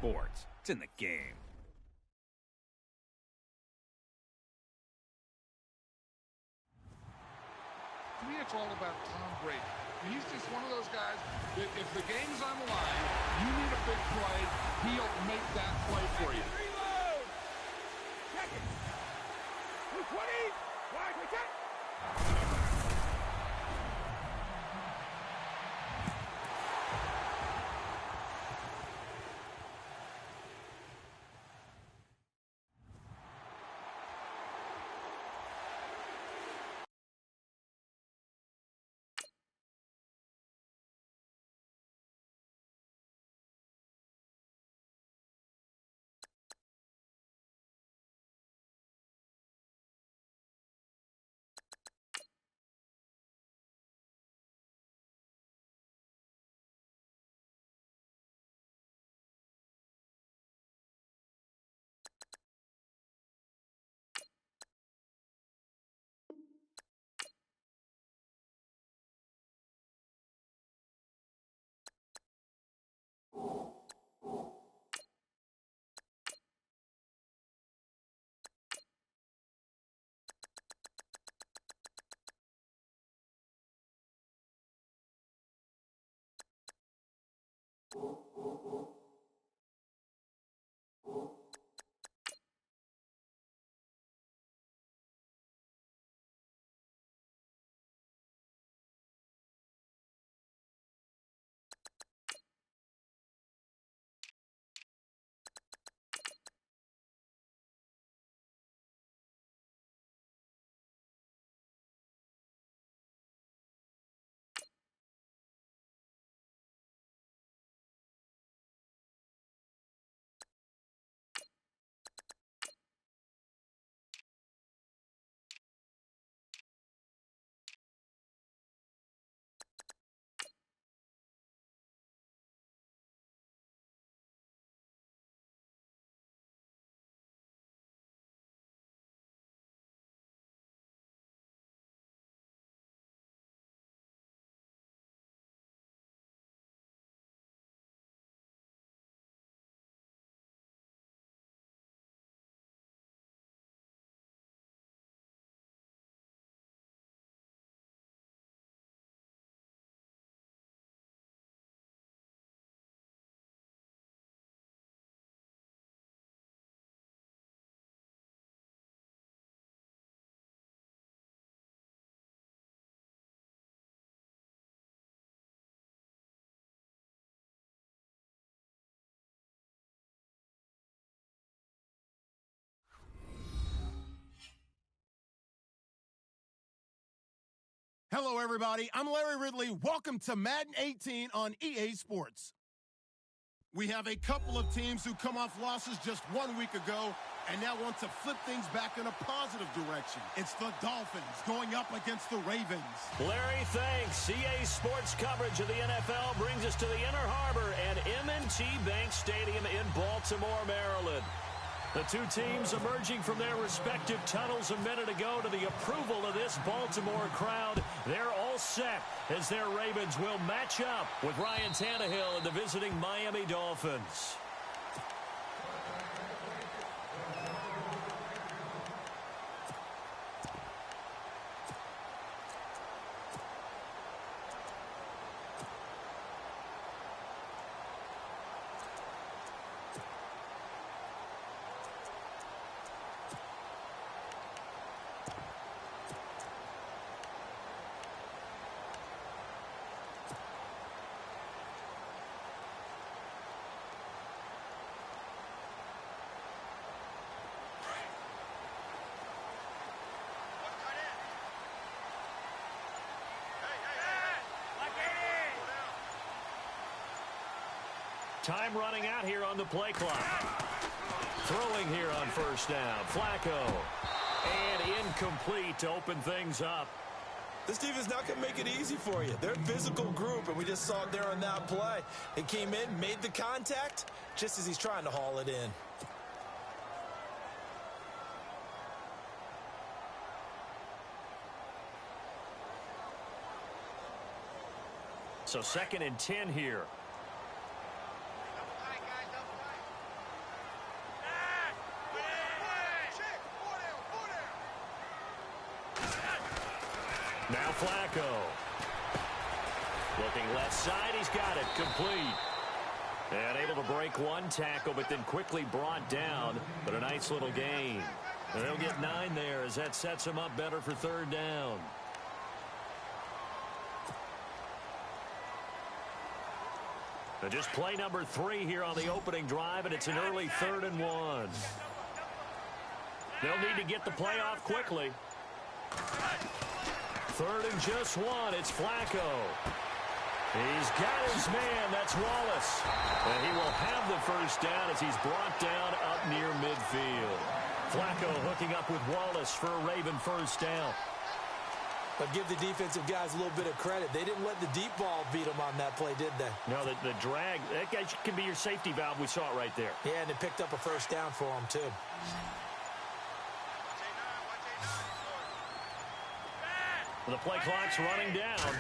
Sports. It's in the game. To me, it's all about Tom Brady. He's just one of those guys that if the game's on the line, you need a big play, he'll make that play for you. Reload! Check it! 220! Wide, we check! Hello, everybody. I'm Larry Ridley. Welcome to Madden 18 on EA Sports. We have a couple of teams who come off losses just 1 week ago and now want to flip things back in a positive direction. It's the Dolphins going up against the Ravens. Larry, thanks. EA Sports coverage of the NFL brings us to the Inner Harbor at M&T Bank Stadium in Baltimore, Maryland. The two teams emerging from their respective tunnels a minute ago to the approval of this Baltimore crowd. They're all set as their Ravens will match up with Ryan Tannehill and the visiting Miami Dolphins. Time running out here on the play clock. Throwing here on first down. Flacco. And incomplete to open things up. This defense not going to make it easy for you. They're a physical group, and we just saw it there on that play. They came in, made the contact, just as he's trying to haul it in. So 2nd and 10 here. Flacco. Looking left side, he's got it, complete. And able to break one tackle, but then quickly brought down. But a nice little gain. And they'll get 9 there as that sets him up better for 3rd down. And just play number 3 here on the opening drive, and it's an early 3rd and 1. They'll need to get the play off quickly. 3rd and just 1. It's Flacco. He's got his man. That's Wallace. And he will have the 1st down as he's brought down up near midfield. Flacco hooking up with Wallace for a Raven 1st down. But give the defensive guys a little bit of credit. They didn't let the deep ball beat them on that play, did they? No, the drag, that guy can be your safety valve. We saw it right there. Yeah, and they picked up a 1st down for him, too. The play clock's running down.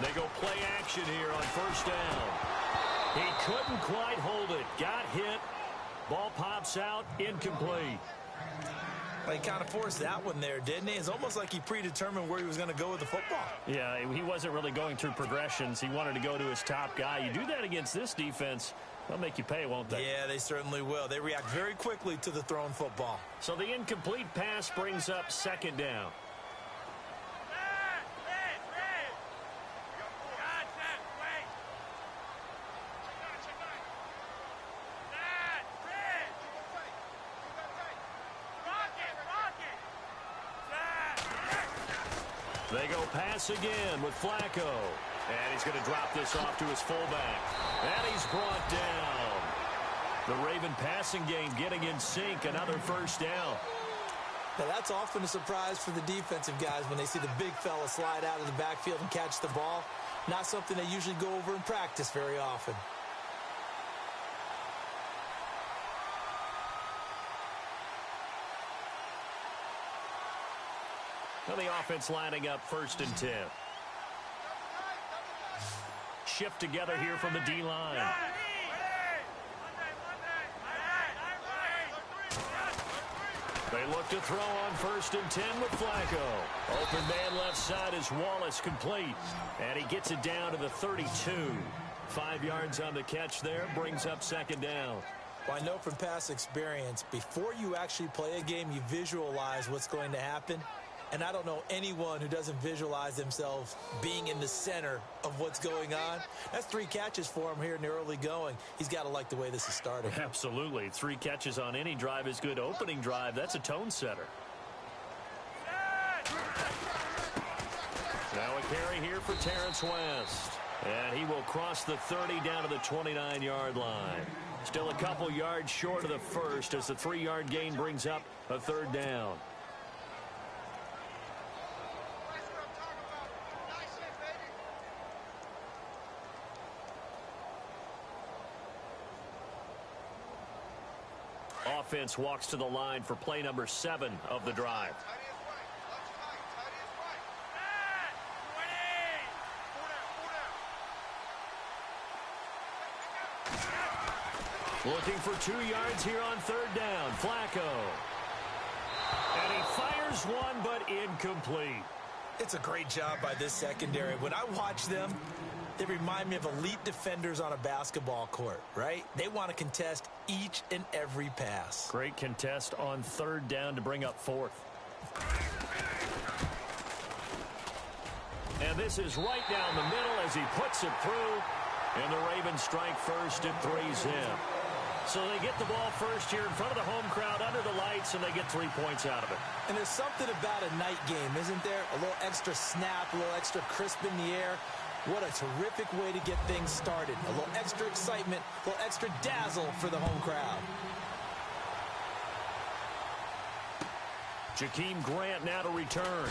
They go play action here on 1st down. He couldn't quite hold it. Got hit. Ball pops out. Incomplete. Well, he kind of forced that one there, didn't he? It's almost like he predetermined where he was going to go with the football. Yeah, he wasn't really going through progressions. He wanted to go to his top guy. You do that against this defense, they'll make you pay, won't they? Yeah, they certainly will. They react very quickly to the thrown football. So the incomplete pass brings up 2nd down. They go pass again with Flacco. And he's going to drop this off to his fullback. And he's brought down. The Raven passing game getting in sync. Another 1st down. Now, that's often a surprise for the defensive guys when they see the big fella slide out of the backfield and catch the ball. Not something they usually go over in practice very often. Well, the offense lining up 1st and 10. Shift together here from the D-line. They look to throw on 1st and 10 with Flacco. Open man left side is Wallace, complete. And he gets it down to the 32. 5 yards on the catch there, brings up 2nd down. Well, I know from past experience, before you actually play a game, you visualize what's going to happen. And I don't know anyone who doesn't visualize themselves being in the center of what's going on. That's 3 catches for him here in the early going. He's got to like the way this is starting. Absolutely. 3 catches on any drive is good. Opening drive, that's a tone setter. Now a carry here for Terrence West. And he will cross the 30 down to the 29-yard line. Still a couple yards short of the 1st as the 3-yard gain brings up a 3rd down. Offense walks to the line for play number 7 of the drive. Looking for 2 yards here on 3rd down. Flacco. And he fires one, but incomplete. It's a great job by this secondary. When I watch them, they remind me of elite defenders on a basketball court, right? They want to contest each and every pass. Great contest on 3rd down to bring up 4th. And this is right down the middle as he puts it through. And the Ravens strike first at 3's him. So they get the ball first here in front of the home crowd under the lights, and they get 3 points out of it. And there's something about a night game, isn't there? A little extra snap, a little extra crisp in the air. What a terrific way to get things started. A little extra excitement, a little extra dazzle for the home crowd. Jakeem Grant now to return.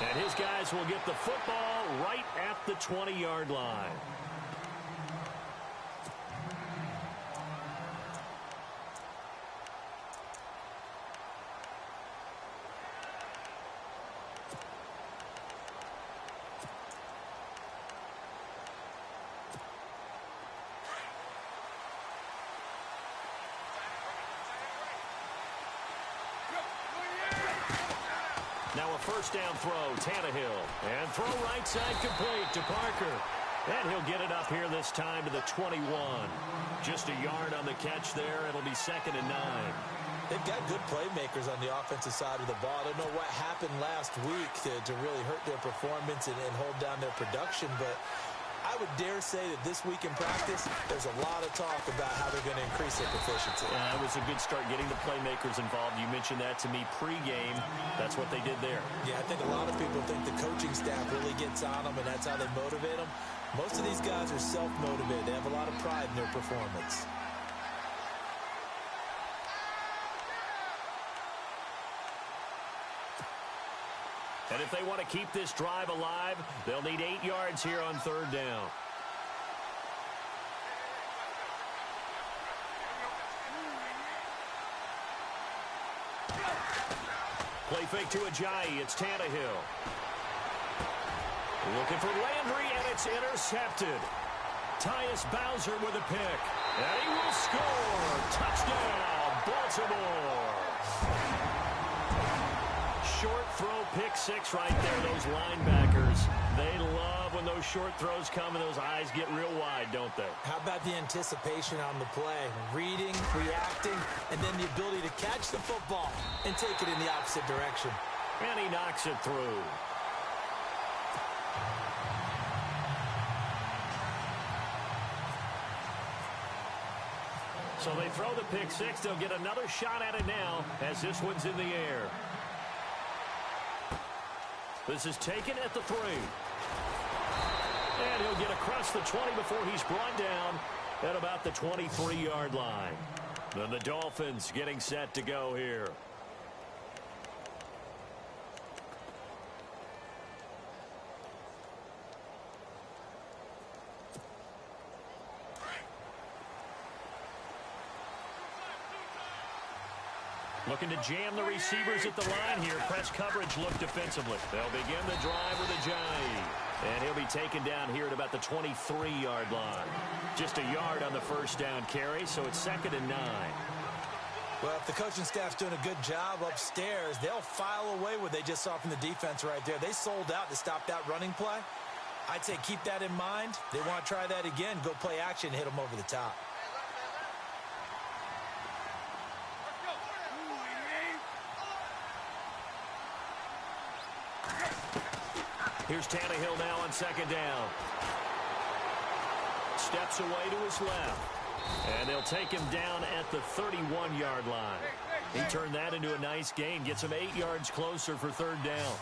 And his guys will get the football right at the 20-yard line. Now a first down throw, Tannehill. And throw right side complete to Parker. And he'll get it up here this time to the 21. Just a yard on the catch there. It'll be 2nd and 9. They've got good playmakers on the offensive side of the ball. I don't know what happened last week to really hurt their performance and hold down their production, but I would dare say that this week in practice, there's a lot of talk about how they're going to increase their proficiency. Yeah, it was a good start getting the playmakers involved. You mentioned that to me pregame. That's what they did there. Yeah, I think a lot of people think the coaching staff really gets on them, and that's how they motivate them. Most of these guys are self-motivated. They have a lot of pride in their performance. And if they want to keep this drive alive, they'll need 8 yards here on 3rd down. Play fake to Ajayi. It's Tannehill. Looking for Landry, and it's intercepted. Tyus Bowser with a pick. And he will score. Touchdown, Baltimore. Short throw, pick 6 right there. Those linebackers, they love when those short throws come and those eyes get real wide, don't they? How about the anticipation on the play? Reading, reacting, and then the ability to catch the football and take it in the opposite direction. And he knocks it through. So they throw the pick 6. They'll get another shot at it now as this one's in the air. This is taken at the 3. And he'll get across the 20 before he's brought down at about the 23-yard line. Then the Dolphins getting set to go here. Looking to jam the receivers at the line here. Press coverage look defensively. They'll begin the drive with Ajayi. And he'll be taken down here at about the 23-yard line. Just a yard on the first down carry, so it's 2nd and 9. Well, if the coaching staff's doing a good job upstairs, they'll file away what they just saw from the defense right there. They sold out to stop that running play. I'd say keep that in mind. They want to try that again. Go play action, hit them over the top. Here's Tannehill now on 2nd down. Steps away to his left. And they'll take him down at the 31-yard line. He turned that into a nice gain. Gets him 8 yards closer for 3rd down.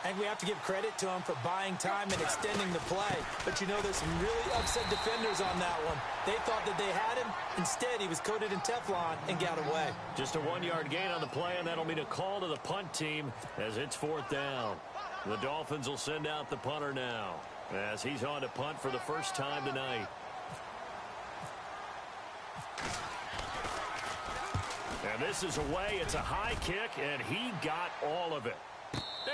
I think we have to give credit to him for buying time and extending the play. But, you know, there's some really upset defenders on that one. They thought that they had him. Instead, he was coated in Teflon and got away. Just a 1-yard gain on the play, and that'll mean a call to the punt team as it's 4th down. The Dolphins will send out the punter now as he's on to punt for the first time tonight. And this is away. It's a high kick, and he got all of it.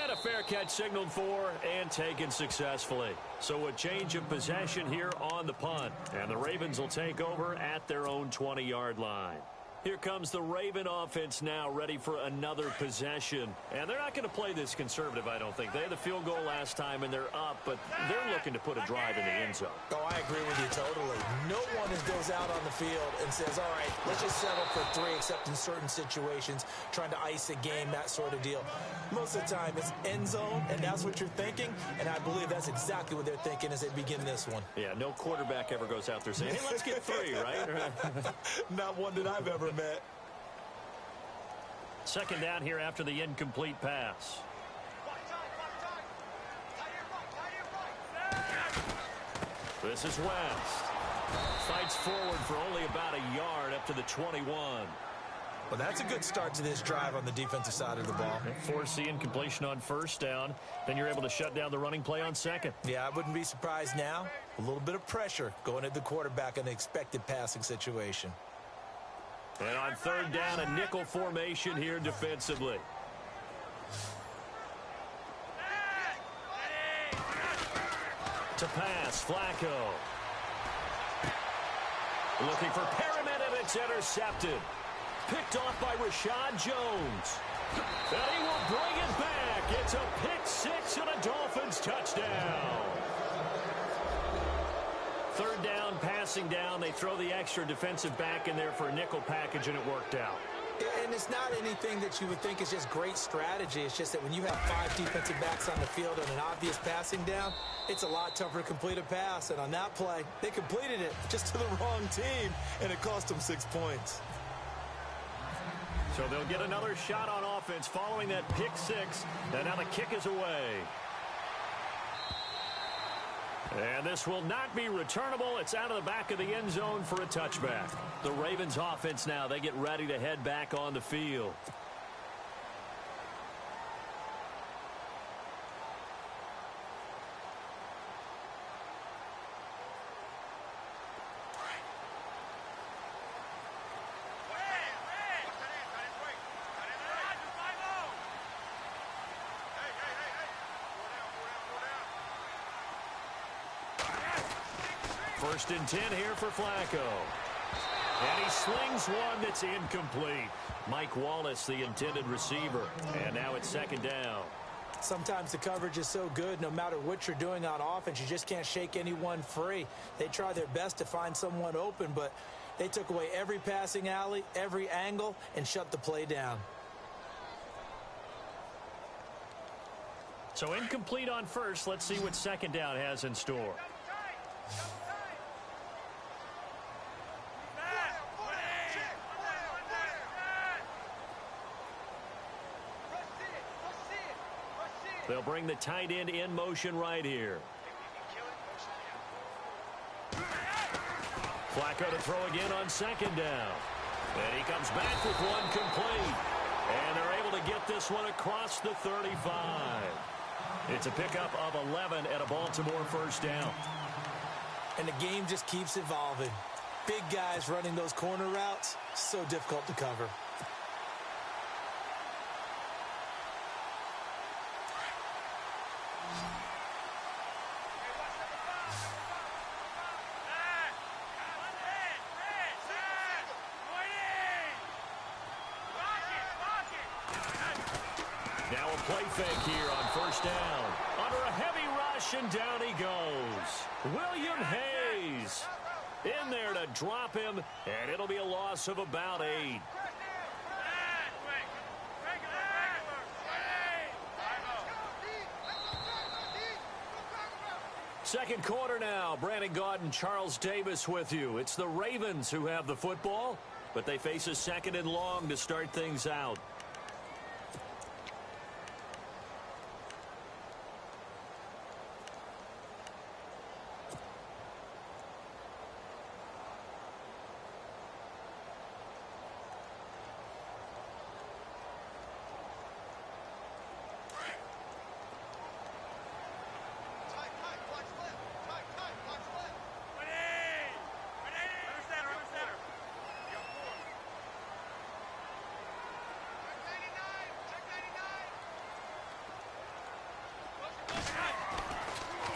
And a fair catch signaled for and taken successfully. So a change of possession here on the punt. And the Ravens will take over at their own 20-yard line. Here comes the Raven offense now, ready for another possession. And they're not going to play this conservative, I don't think. They had the field goal last time, and they're up, but they're looking to put a drive in the end zone. Oh, I agree with you totally. No one goes out on the field and says, all right, let's just settle for 3, except in certain situations, trying to ice a game, that sort of deal. Most of the time, it's end zone, and that's what you're thinking, and I believe that's exactly what they're thinking as they begin this one. Yeah, no quarterback ever goes out there saying, hey, let's get 3, right? Not one that I've ever met. 2nd down here after the incomplete pass. This is West. Fights forward for only about a yard up to the 21. Well, that's a good start to this drive on the defensive side of the ball. Force the incompletion on 1st down. Then you're able to shut down the running play on 2nd. Yeah, I wouldn't be surprised now. A little bit of pressure going at the quarterback in an expected passing situation. And on 3rd down, a nickel formation here defensively. To pass, Flacco. Looking for Perriman, and it's intercepted. Picked off by Rashad Jones. And he will bring it back. It's a pick six and a Dolphins touchdown. Third down, passing down. They throw the extra defensive back in there for a nickel package, and it worked out. And it's not anything that you would think is just great strategy. It's just that when you have 5 defensive backs on the field and an obvious passing down, it's a lot tougher to complete a pass. And on that play, they completed it just to the wrong team, and it cost them 6 points. So they'll get another shot on offense following that pick six, and now the kick is away. And this will not be returnable. It's out of the back of the end zone for a touchback. The Ravens offense now, they get ready to head back on the field. First and 10 here for Flacco. And he slings one that's incomplete. Mike Wallace, the intended receiver. And now it's second down. Sometimes the coverage is so good, no matter what you're doing on offense, you just can't shake anyone free. They try their best to find someone open, but they took away every passing alley, every angle, and shut the play down. So incomplete on first. Let's see what second down has in store. They'll bring the tight end in motion right here. Flacco to throw again on second down. And he comes back with one complete. And they're able to get this one across the 35. It's a pickup of 11 at a Baltimore first down. And the game just keeps evolving. Big guys running those corner routes, so difficult to cover. Now a play fake here on first down. Under a heavy rush, and down he goes. William Hayes in there to drop him, and it'll be a loss of about 8. Second quarter now. Brandon Gaudin, Charles Davis with you. It's the Ravens who have the football, but they face a second and long to start things out.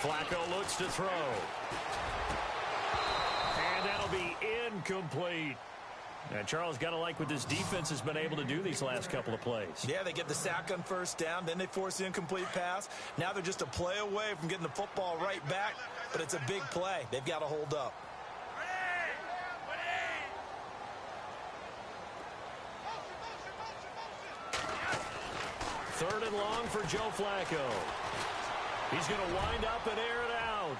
Flacco looks to throw. And that'll be incomplete. And Charles, got to like what this defense has been able to do these last couple of plays. Yeah, they get the sack on first down, then they force the incomplete pass. Now they're just a play away from getting the football right back, but it's a big play. They've got to hold up. Third and long for Joe Flacco. He's going to wind up and air it out.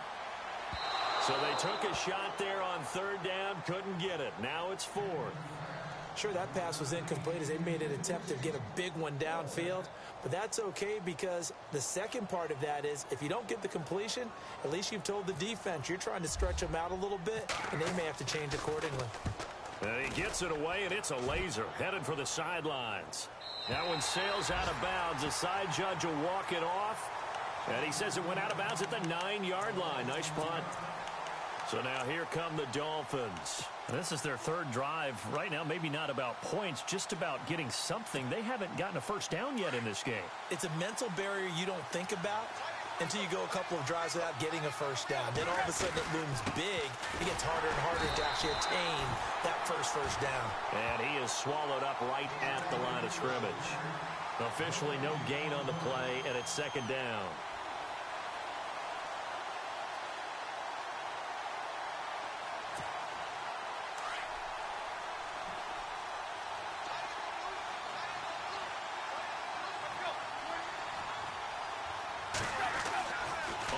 So they took a shot there on third down, couldn't get it. Now it's fourth. Sure, that pass was incomplete as they made an attempt to get a big one downfield, but that's okay because the second part of that is if you don't get the completion, at least you've told the defense you're trying to stretch them out a little bit, and they may have to change accordingly. And he gets it away, and it's a laser headed for the sidelines. That one sails out of bounds. The side judge will walk it off. And he says it went out of bounds at the 9-yard line. Nice punt. So now here come the Dolphins. This is their third drive. Right now, maybe not about points, just about getting something. They haven't gotten a first down yet in this game. It's a mental barrier you don't think about until you go a couple of drives without getting a first down. Then all of a sudden it looms big. It gets harder and harder to actually attain that first down. And he is swallowed up right at the line of scrimmage. Officially no gain on the play, and it's second down.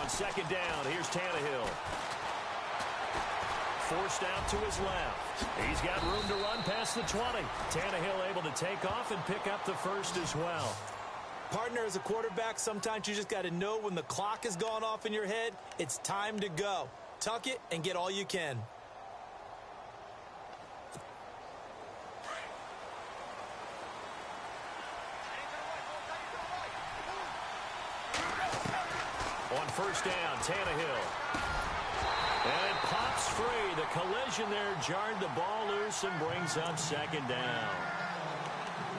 On second down, here's Tannehill. Forced out to his left. He's got room to run past the 20. Tannehill able to take off and pick up the first as well. Partner, as a quarterback, sometimes you just got to know when the clock has gone off in your head, it's time to go. Tuck it and get all you can. On first down, Tannehill. And it pops free. The collision there jarred the ball loose and brings up second down.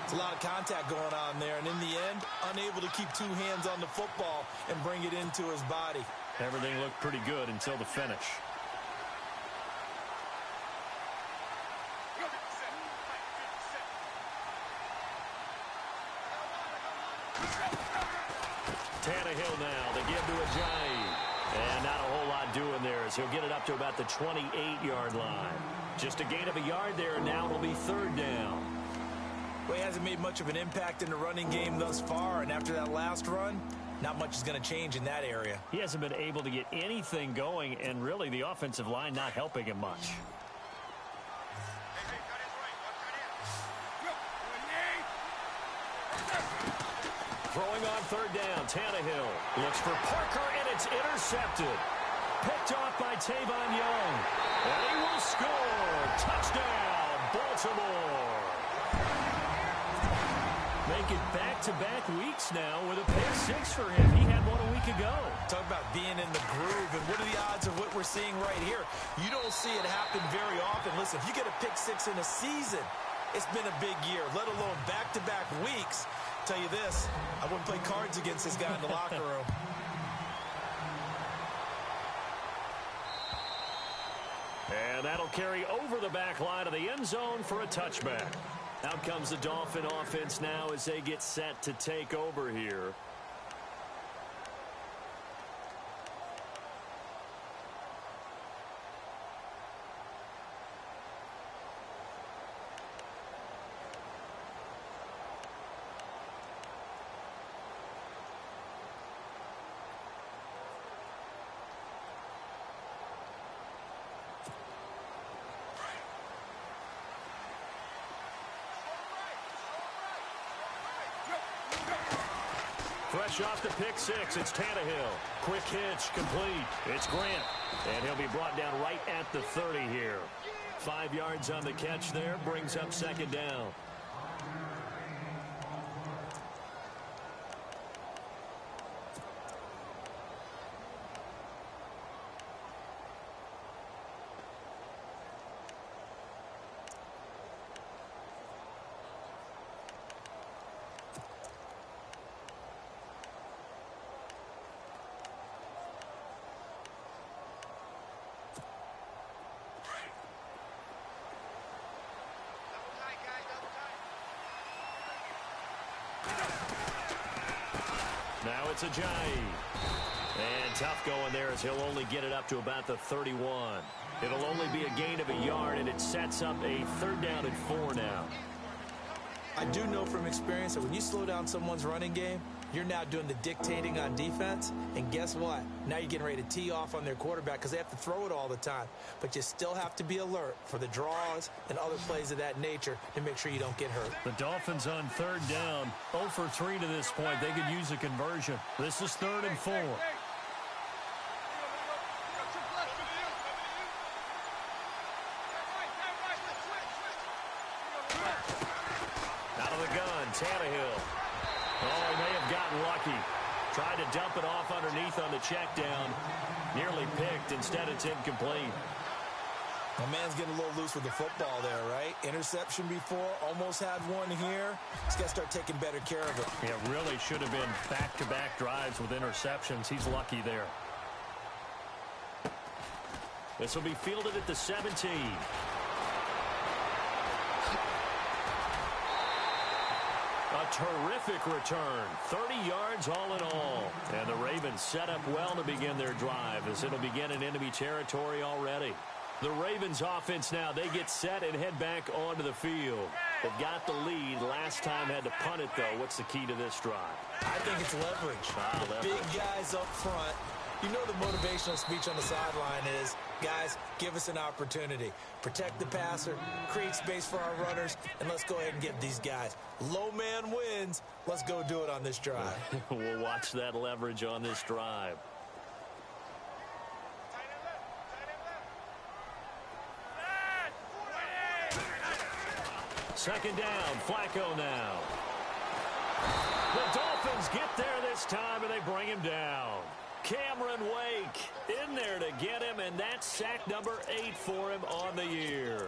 It's a lot of contact going on there, and in the end, unable to keep two hands on the football and bring it into his body. Everything looked pretty good until the finish. Tannehill now, they give to Ajayi. And not a whole lot doing there as he'll get it up to about the 28-yard line. Just a gain of a yard there, and now it'll be third down. Well, he hasn't made much of an impact in the running game thus far, and after that last run, not much is going to change in that area. He hasn't been able to get anything going, and really the offensive line not helping him much. Throwing on third down, Tannehill looks for Parker, and it's intercepted. Picked off by Tavon Young. And he will score. Touchdown, Baltimore. Make it back-to-back weeks now with a pick six for him. He had one a week ago. Talk about being in the groove, and what are the odds of what we're seeing right here? You don't see it happen very often. Listen, if you get a pick six in a season, it's been a big year, let alone back-to-back weeks. Tell you this, I wouldn't play cards against this guy in the locker room. And that'll carry over the back line of the end zone for a touchback. Out comes the Dolphin offense now as they get set to take over here. Fresh off the pick six, it's Tannehill. Quick hitch, complete. It's Grant. And he'll be brought down right at the 30 here. 5 yards on the catch there, brings up second down. Now it's Ajayi. And tough going there as he'll only get it up to about the 31. It'll only be a gain of a yard, and it sets up a third down and 4 now. I do know from experience that when you slow down someone's running game, you're now doing the dictating on defense. And guess what? Now you're getting ready to tee off on their quarterback because they have to throw it all the time. But you still have to be alert for the draws and other plays of that nature to make sure you don't get hurt. The Dolphins on third down, 0 for 3 to this point. They could use a conversion. This is 3rd and 4. Out of the gun, Tannehill. Oh, he may have gotten lucky. Tried to dump it off underneath on the check down. Nearly picked. Instead, it's incomplete. My man's getting a little loose with the football there, right? Interception before, almost had one here. He's got to start taking better care of it. Yeah, really should have been back-to-back drives with interceptions. He's lucky there. This will be fielded at the 17. A A terrific return. 30 yards all in all. And the Ravens set up well to begin their drive as it'll begin in enemy territory already. The Ravens offense now, they get set and head back onto the field. They've got the lead. Last time had to punt it, though. What's the key to this drive? I think it's leverage. The big guys up front. You know the motivational speech on the sideline is, guys, give us an opportunity. Protect the passer, create space for our runners, and let's go ahead and get these guys. Low man wins. Let's go do it on this drive. We'll watch that leverage on this drive. Second down, Flacco now. The Dolphins get there this time, and they bring him down. Cameron Wake in there to get him, and that's sack number 8 for him on the year.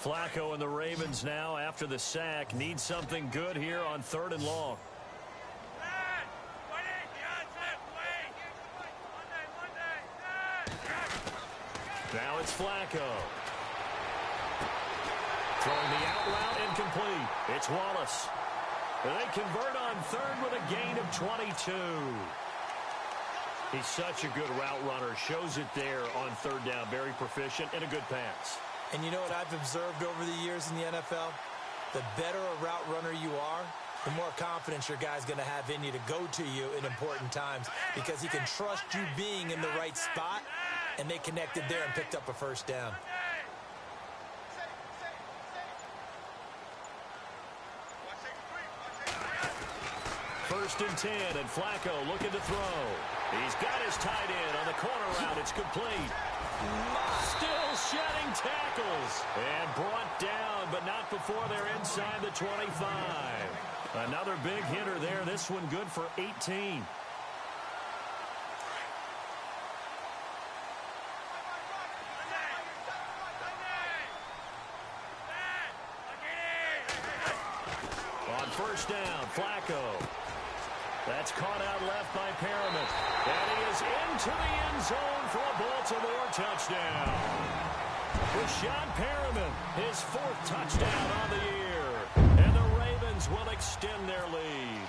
Flacco and the Ravens now, after the sack, need something good here on 3rd and long. Now it's Flacco. Throwing the out route, incomplete. It's Wallace. They convert on 3rd with a gain of 22. He's such a good route runner. Shows it there on 3rd down. Very proficient and a good pass. And you know what I've observed over the years in the NFL? The better a route runner you are, the more confidence your guy's going to have in you to go to you in important times because he can trust you being in the right spot, and they connected there and picked up a 1st down. First and 10, and Flacco looking to throw. He's got his tight end on the corner route. It's complete. Still shedding tackles. And brought down, but not before they're inside the 25. Another big hitter there. This one good for 18. On 1st down, Flacco. That's caught out left by Perriman. And he is into the end zone for a Baltimore touchdown. Rashad Perriman, his 4th touchdown on the year. And the Ravens will extend their lead.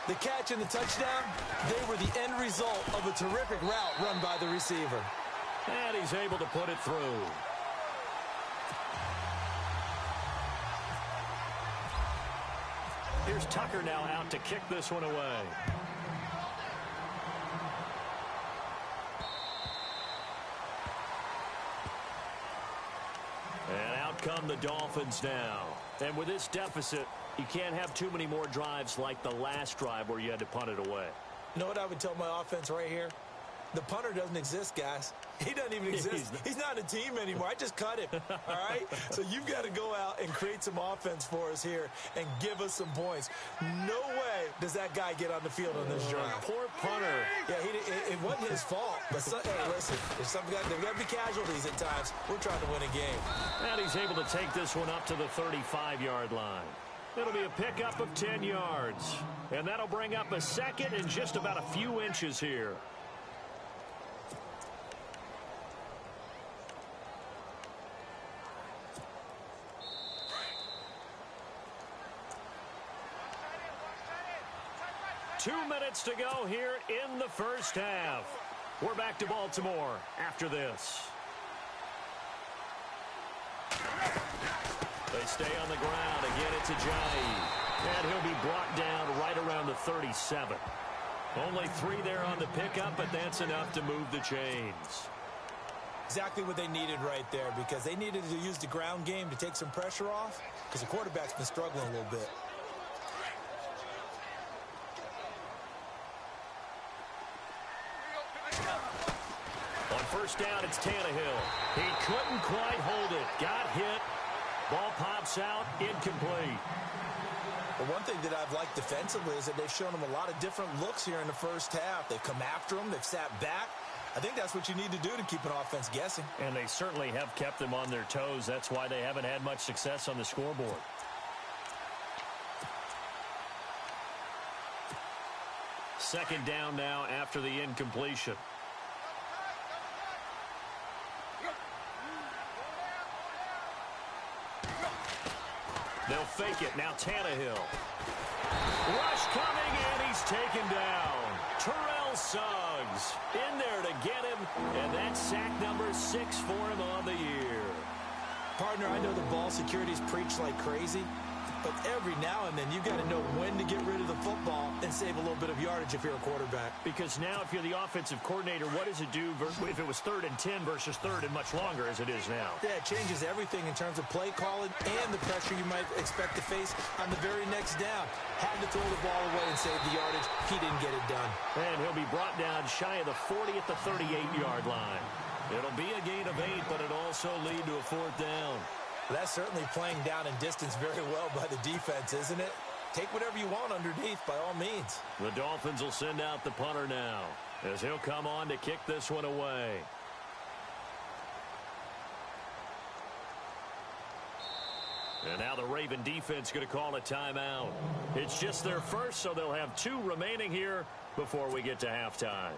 The catch and the touchdown, they were the end result of a terrific route run by the receiver. And he's able to put it through. Here's Tucker now out to kick this one away. And out come the Dolphins now. And with this deficit, you can't have too many more drives like the last drive where you had to punt it away. You know what I would tell my offense right here? The punter doesn't exist, guys. He doesn't even exist. He's not a team anymore. I just cut him, all right? So you've got to go out and create some offense for us here and give us some points. No way does that guy get on the field on this drive. Poor punter. Yeah, it wasn't his fault. But hey, listen, there's got to be casualties at times. We're trying to win a game. And he's able to take this one up to the 35-yard line. It'll be a pickup of 10 yards. And that'll bring up a 2nd and just about a few inches here. Two minutes to go here in the 1st half. We're back to Baltimore after this. They stay on the ground. Again, it's Ajayi. And he'll be brought down right around the 37. Only 3 there on the pickup, but that's enough to move the chains. Exactly what they needed right there, because they needed to use the ground game to take some pressure off, because the quarterback's been struggling a little bit. On 1st down, it's Tannehill. He couldn't quite hold it. Got hit. Ball pops out. Incomplete. But one thing that I've liked defensively is that they've shown him a lot of different looks here in the 1st half. They've come after him. They've sat back. I think that's what you need to do to keep an offense guessing. And they certainly have kept them on their toes. That's why they haven't had much success on the scoreboard. Second down now after the incompletion. They'll fake it. Now Tannehill. Rush coming, and he's taken down. Terrell Suggs in there to get him, and that's sack number 6 for him on the year. Partner, I know the ball security's preached like crazy, but every now and then you've got to know when to get rid of the football and save a little bit of yardage if you're a quarterback. Because now if you're the offensive coordinator, what does it do if it was 3rd and 10 versus 3rd and much longer as it is now? Yeah, it changes everything in terms of play calling and the pressure you might expect to face on the very next down. Had to throw the ball away and save the yardage. He didn't get it done. And he'll be brought down shy of the 40 at the 38-yard line. It'll be a gain of 8, but it'll also lead to a 4th down. That's certainly playing down in distance very well by the defense, isn't it? Take whatever you want underneath by all means. The Dolphins will send out the punter now as he'll come on to kick this one away. And now the Raven defense going to call a timeout. It's just their first, so they'll have 2 remaining here before we get to halftime.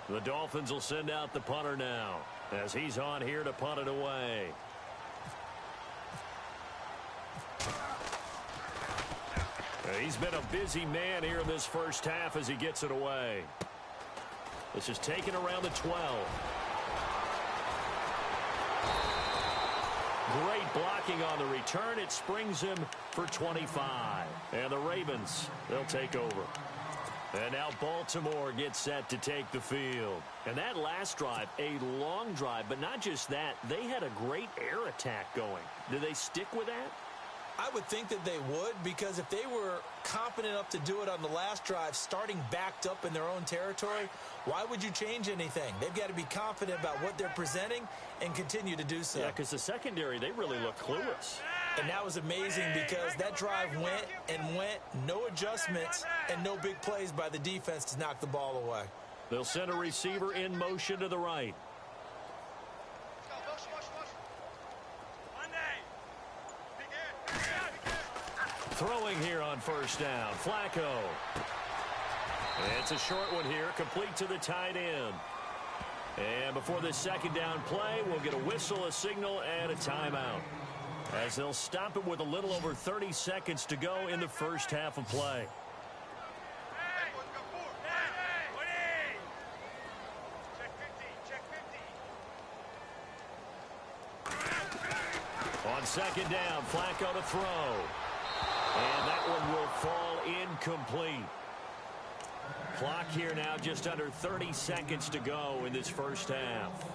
The Dolphins will send out the punter now as he's on here to punt it away. He's been a busy man here in this first half as he gets it away. This is taken around the 12. Great blocking on the return. It springs him for 25. And the Ravens, they'll take over. And now Baltimore gets set to take the field. And that last drive, a long drive, but not just that. They had a great air attack going. Do they stick with that? I would think that they would, because if they were confident enough to do it on the last drive, starting backed up in their own territory, why would you change anything? They've got to be confident about what they're presenting and continue to do so. Yeah, because the secondary, they really look clueless. And that was amazing because that drive went and went, no adjustments and no big plays by the defense to knock the ball away. They'll send a receiver in motion to the right. Throwing here on first down, Flacco. It's a short one here, complete to the tight end. And before this second down play, we'll get a whistle, a signal, and a timeout, as they'll stop it with a little over 30 seconds to go in the first half of play. On second down, Flacco to throw. And that one will fall incomplete. Clock here now just under 30 seconds to go in this first half.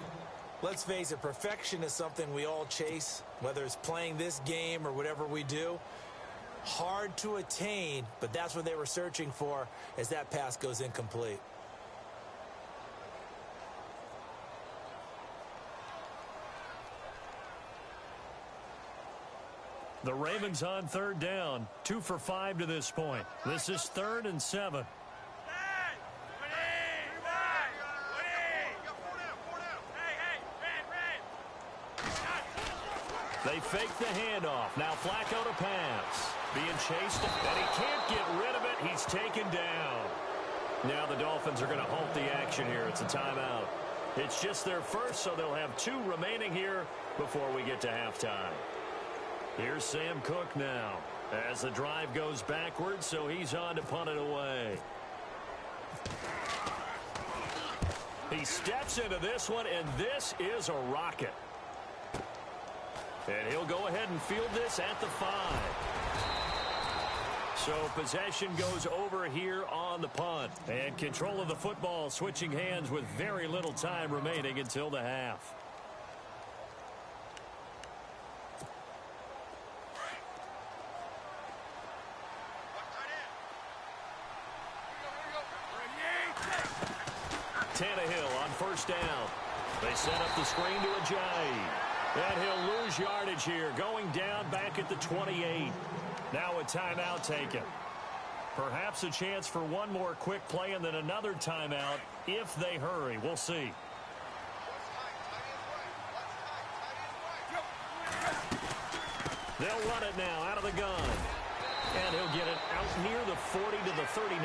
Let's face it, perfection is something we all chase, whether it's playing this game or whatever we do. Hard to attain, but that's what they were searching for as that pass goes incomplete. The Ravens on third down, 2 for 5 to this point. This is 3rd and 7. They fake the handoff. Now Flacco to pass. Being chased, and he can't get rid of it. He's taken down. Now the Dolphins are going to halt the action here. It's a timeout. It's just their first, so they'll have 2 remaining here before we get to halftime. Here's Sam Cook now as the drive goes backwards, so he's on to punt it away. He steps into this one, and this is a rocket. And he'll go ahead and field this at the 5. So possession goes over here on the punt. And control of the football switching hands with very little time remaining until the half. Tannehill on first down. They set up the screen to Ajayi. And he'll lose yardage here, going down back at the 28. Now a timeout taken. Perhaps a chance for one more quick play and then another timeout if they hurry. We'll see. They'll run it now out of the gun. And he'll get it out near the 40 to the 39.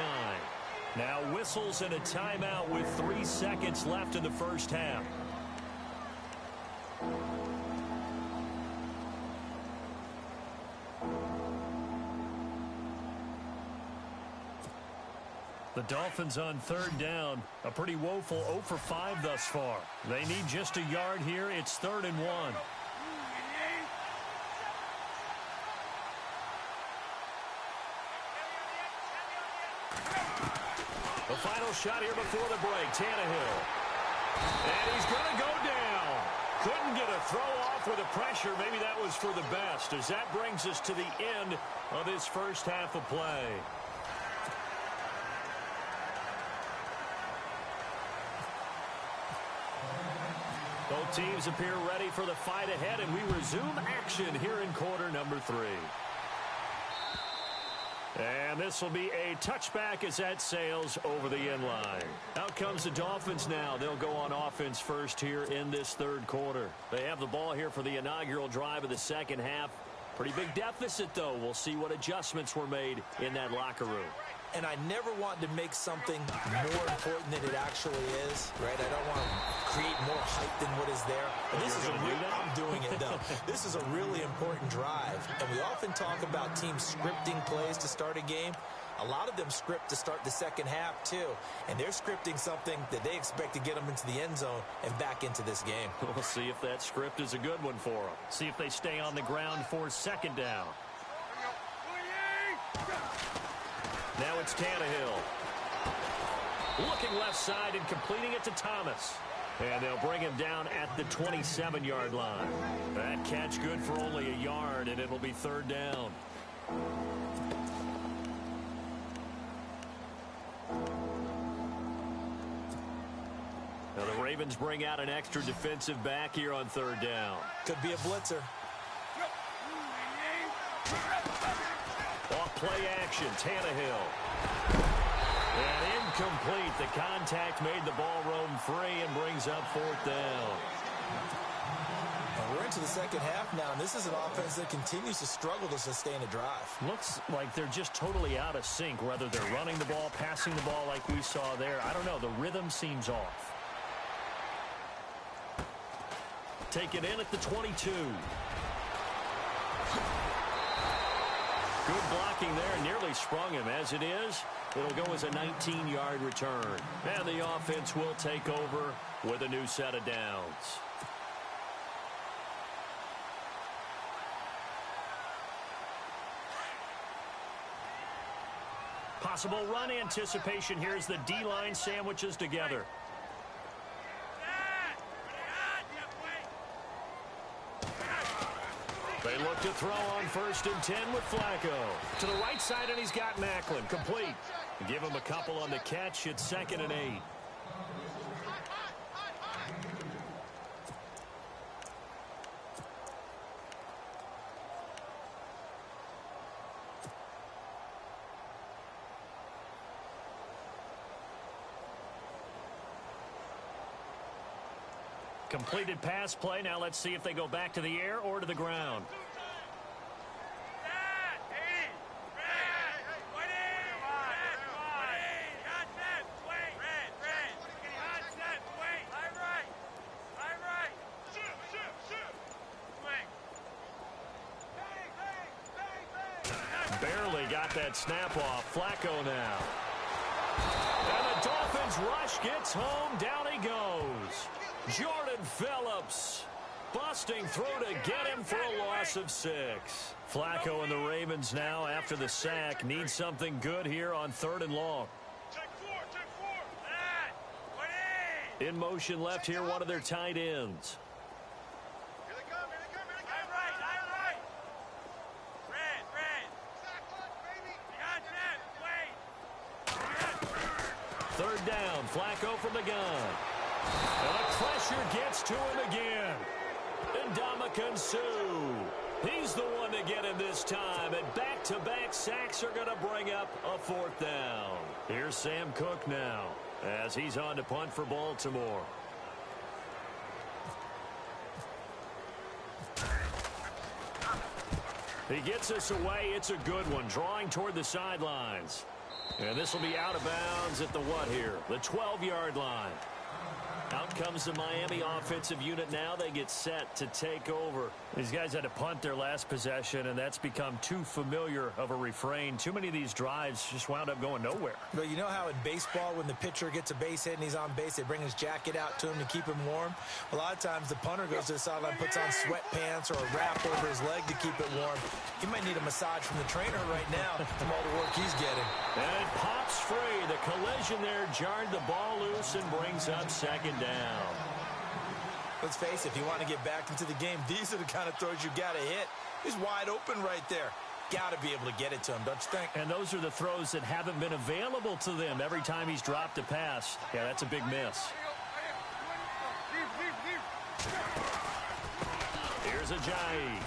Now whistles and a timeout with 3 seconds left in the first half. The Dolphins on third down. A pretty woeful 0 for 5 thus far. They need just a yard here. It's 3rd and 1. The final shot here before the break. Tannehill. And he's going to go down. Couldn't get a throw off with the pressure. Maybe that was for the best, as that brings us to the end of this first half of play. Both teams appear ready for the fight ahead, and we resume action here in quarter number 3. And this will be a touchback as that sails over the end line. Out comes the Dolphins now. They'll go on offense first here in this third quarter. They have the ball here for the inaugural drive of the second half. Pretty big deficit, though. We'll see what adjustments were made in that locker room. And I never want to make something more important than it actually is, right? I don't want to create more hype than what is there. But this is I'm doing it, though. This is a really important drive. And we often talk about teams scripting plays to start a game. A lot of them script to start the second half, too. And they're scripting something that they expect to get them into the end zone and back into this game. We'll see if that script is a good one for them. See if they stay on the ground for second down. Now it's Tannehill. Looking left side and completing it to Thomas. And they'll bring him down at the 27-yard line. That catch good for only a yard, and it'll be 3rd down. Now the Ravens bring out an extra defensive back here on 3rd down. Could be a blitzer. Off play action, Tannehill. And incomplete. The contact made the ball roam free and brings up 4th down. And we're into the second half now, and this is an offense that continues to struggle to sustain a drive. Looks like they're just totally out of sync, whether they're running the ball, passing the ball like we saw there. I don't know. The rhythm seems off. Taken in at the 22. Good blocking there, nearly sprung him. As it is, it'll go as a 19-yard return. And the offense will take over with a new set of downs. Possible run anticipation here as the D-line sandwiches together. They look to throw on 1st and 10 with Flacco. To the right side, and he's got Macklin. Complete. Give him a couple on the catch. It's 2nd and 8. Completed pass play. Now let's see if they go back to the air or to the ground. Barely got that snap off. Flacco now. And the Dolphins rush gets home. Down he goes. Jordan Phillips busting through to get him for a loss of 6. Flacco and the Ravens now, after the sack, need something good here on 3rd and long. In motion left here, one of their tight ends. Third down, Flacco from the gun. And the pressure gets to him again. And Ndamukong Suh. He's the one to get him this time. And back-to-back sacks are going to bring up a 4th down. Here's Sam Cook now as he's on to punt for Baltimore. He gets us away. It's a good one. Drawing toward the sidelines. And this will be out of bounds at the what here? The 12-yard line. Out comes the Miami offensive unit now. They get set to take over. These guys had to punt their last possession, and that's become too familiar of a refrain. Too many of these drives just wound up going nowhere. But you know how in baseball, when the pitcher gets a base hit and he's on base, they bring his jacket out to him to keep him warm? A lot of times the punter goes to the sideline, puts on sweatpants or a wrap over his leg to keep it warm. He might need a massage from the trainer right now from all the work he's getting. And it pops free. The collision there jarred the ball loose and brings up second down. Let's face it, if you want to get back into the game, these are the kind of throws you got to hit. He's wide open right there. Got to be able to get it to him, don't you think? And those are the throws that haven't been available to them every time he's dropped a pass. Yeah, that's a big miss. Here's Ajayi.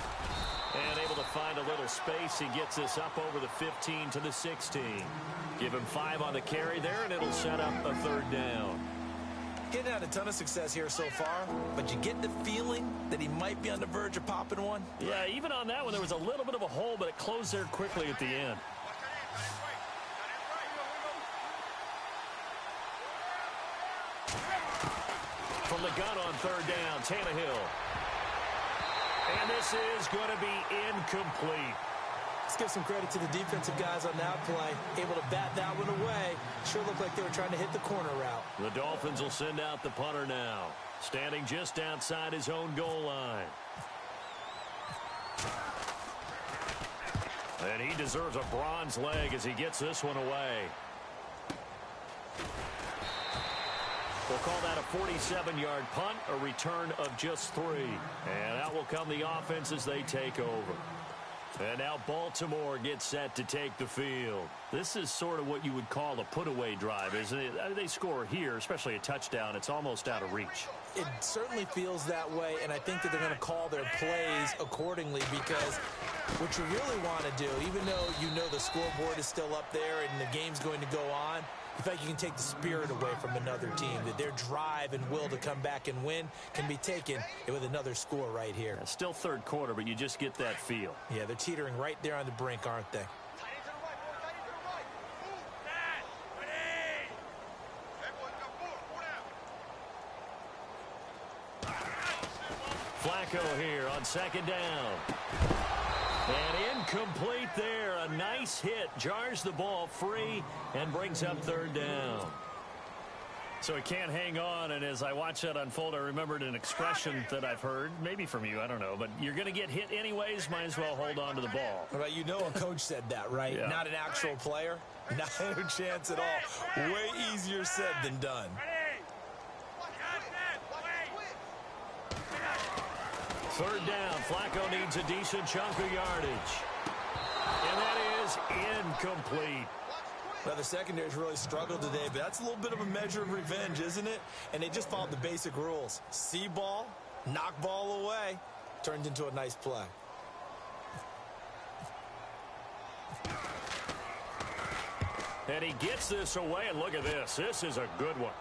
And able to find a little space. He gets this up over the 15 to the 16. Give him 5 on the carry there, and it'll set up a third down. Getting had a ton of success here so far, but you get the feeling that he might be on the verge of popping one? Yeah, even on that one, there was a little bit of a hole, but it closed there quickly at the end. From the gun on third down, Tannehill. And this is going to be incomplete. Let's give some credit to the defensive guys on that play. Able to bat that one away. Sure looked like they were trying to hit the corner route. The Dolphins will send out the punter now. Standing just outside his own goal line. And he deserves a bronze leg as he gets this one away. We'll call that a 47-yard punt, a return of just 3. And out will come the offense as they take over. And now Baltimore gets set to take the field. This is sort of what you would call a put-away drive, isn't it? They score here, especially a touchdown. It's almost out of reach. It certainly feels that way, and I think that they're going to call their plays accordingly because what you really want to do, even though you know the scoreboard is still up there and the game's going to go on, you feel like you can take the spirit away from another team, that their drive and will to come back and win can be taken with another score right here. Yeah, still third quarter, but you just get that feel. Yeah, they're teetering right there on the brink, aren't they? Flacco here on second down. And incomplete there. A nice hit. Jars the ball free and brings up third down. So he can't hang on, and as I watch that unfold, I remembered an expression that I've heard, maybe from you, I don't know, but you're going to get hit anyways, might as well hold on to the ball. Well, you know a coach said that, right? Yeah. Not an actual player. Not a chance at all. Way easier said than done. Third down. Flacco needs a decent chunk of yardage. And that is incomplete. Well, the secondary's really struggled today, but that's a little bit of a measure of revenge, isn't it? And they just followed the basic rules. See ball, knock ball away, turned into a nice play. And he gets this away, and look at this. This is a good one.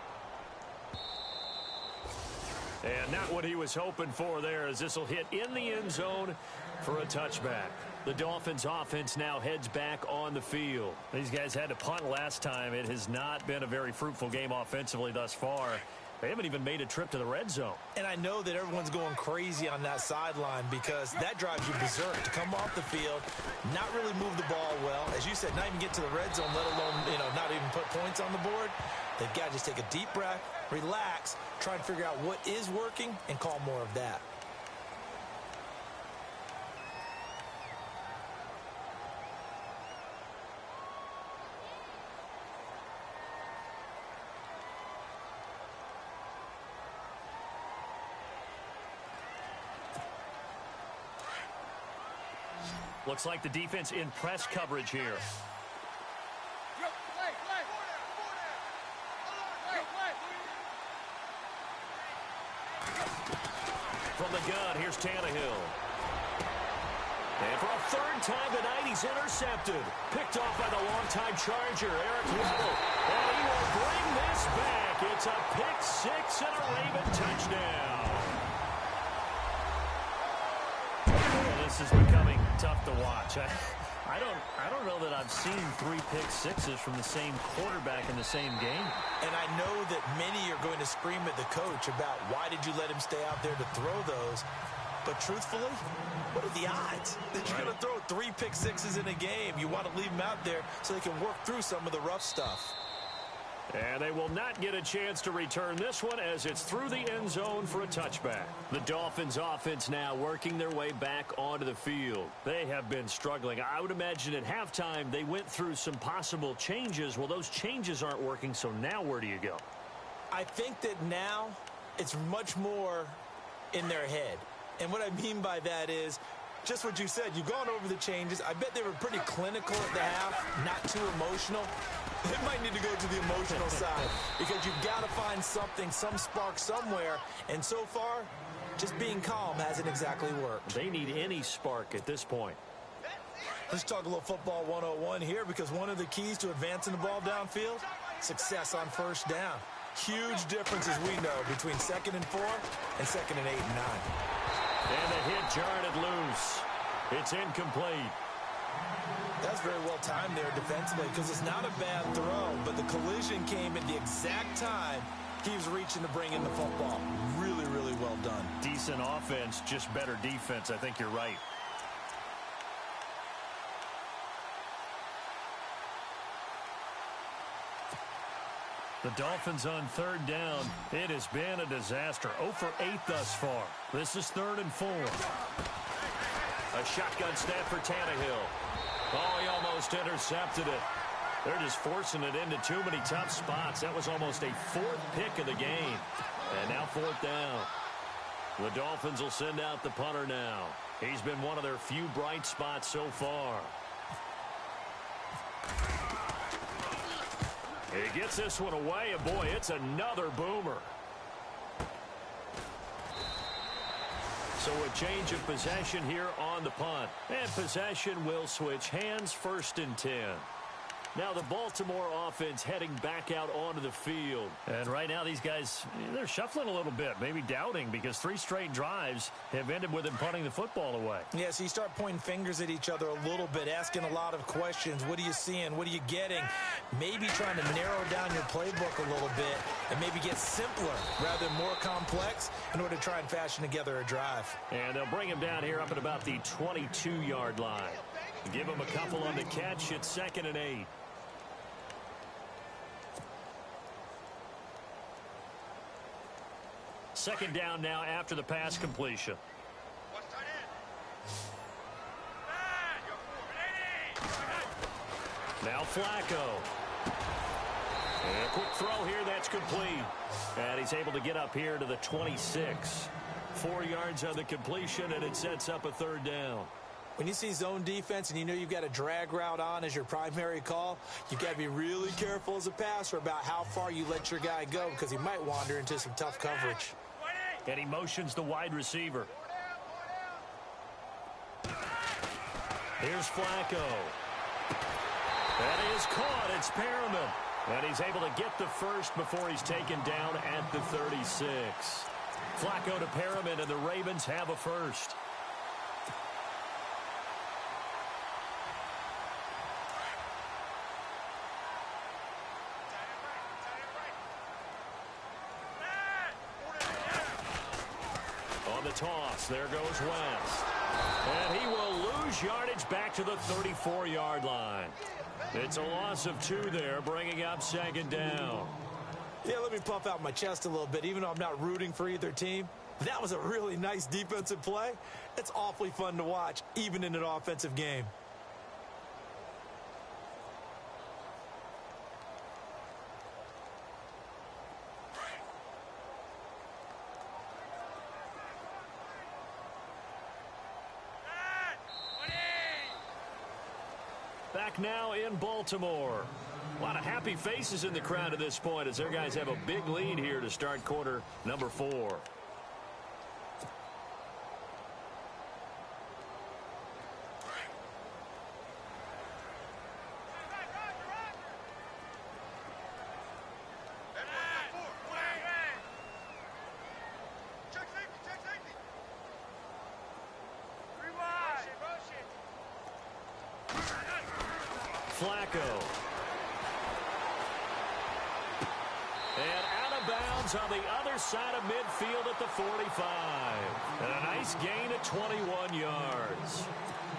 And not what he was hoping for there, as this will hit in the end zone for a touchback. The Dolphins offense now heads back on the field. These guys had to punt last time. It has not been a very fruitful game offensively thus far. They haven't even made a trip to the red zone. And I know that everyone's going crazy on that sideline because that drives you berserk to come off the field, not really move the ball well. As you said, not even get to the red zone, let alone, not even put points on the board. They've got to just take a deep breath, relax, try and figure out what is working, and call more of that. Looks like the defense in press coverage here. From the gun, here's Tannehill. And for a third time tonight, he's intercepted. Picked off by the longtime Charger, Eric Weddle. And he will bring this back. It's a pick six and a Raven touchdown. Well, this is becoming tough to watch. I don't know that I've seen 3 pick sixes from the same quarterback in the same game. And I know that many are going to scream at the coach about why did you let him stay out there to throw those. But truthfully, what are the odds that you're going to throw 3 pick sixes in a game? You want to leave them out there so they can work through some of the rough stuff. And they will not get a chance to return this one as it's through the end zone for a touchback. The Dolphins offense now working their way back onto the field. They have been struggling. I would imagine at halftime they went through some possible changes. Well, those changes aren't working, so now where do you go? I think that now it's much more in their head. And what I mean by that is just what you said. You've gone over the changes. I bet they were pretty clinical at the half, not too emotional. They might need to go to the emotional side because you've got to find something, some spark somewhere. And so far, just being calm hasn't exactly worked. They need any spark at this point. Let's talk a little football 101 here because one of the keys to advancing the ball downfield, success on first down. Huge differences we know between 2nd and 4 and 2nd and 8 and 9. And the hit jarred it loose. It's incomplete. That's very well timed there defensively because it's not a bad throw, but the collision came at the exact time he was reaching to bring in the football. Really, really well done. Decent offense, just better defense. I think you're right. The Dolphins on 3rd down. It has been a disaster. 0 for 8 thus far. This is 3rd and 4. A shotgun snap for Tannehill. Oh, he almost intercepted it. They're just forcing it into too many tough spots. That was almost a 4th pick of the game. And now 4th down. The Dolphins will send out the punter now. He's been one of their few bright spots so far. He gets this one away, and boy, it's another boomer. So a change of possession here on the punt. And possession will switch hands, 1st and 10. Now the Baltimore offense heading back out onto the field. And right now these guys, they're shuffling a little bit, maybe doubting, because 3 straight drives have ended with them punting the football away. Yeah, so you start pointing fingers at each other a little bit, asking a lot of questions. What are you seeing? What are you getting? Maybe trying to narrow down your playbook a little bit and maybe get simpler rather than more complex in order to try and fashion together a drive. And they'll bring him down here up at about the 22-yard line. Give him a couple on the catch. It's 2nd and 8. Second down now after the pass completion. Now Flacco. And a quick throw here, that's complete. And he's able to get up here to the 26. 4 yards on the completion, and it sets up a 3rd down. When you see zone defense and you know you've got a drag route on as your primary call, you've got to be really careful as a passer about how far you let your guy go because he might wander into some tough coverage. And he motions the wide receiver. Here's Flacco. That is caught. It's Perriman. And he's able to get the first before he's taken down at the 36. Flacco to Perriman, and the Ravens have a first. On the toss, there goes West. And he will lose yardage back to the 34-yard line. It's a loss of 2 there, bringing up 2nd down. Yeah, let me puff out my chest a little bit, even though I'm not rooting for either team. That was a really nice defensive play. It's awfully fun to watch, even in an offensive game. Back now in Baltimore. A lot of happy faces in the crowd at this point as their guys have a big lead here to start quarter number 4. Flacco. And out of bounds on the other side of midfield at the 45. And a nice gain of 21 yards.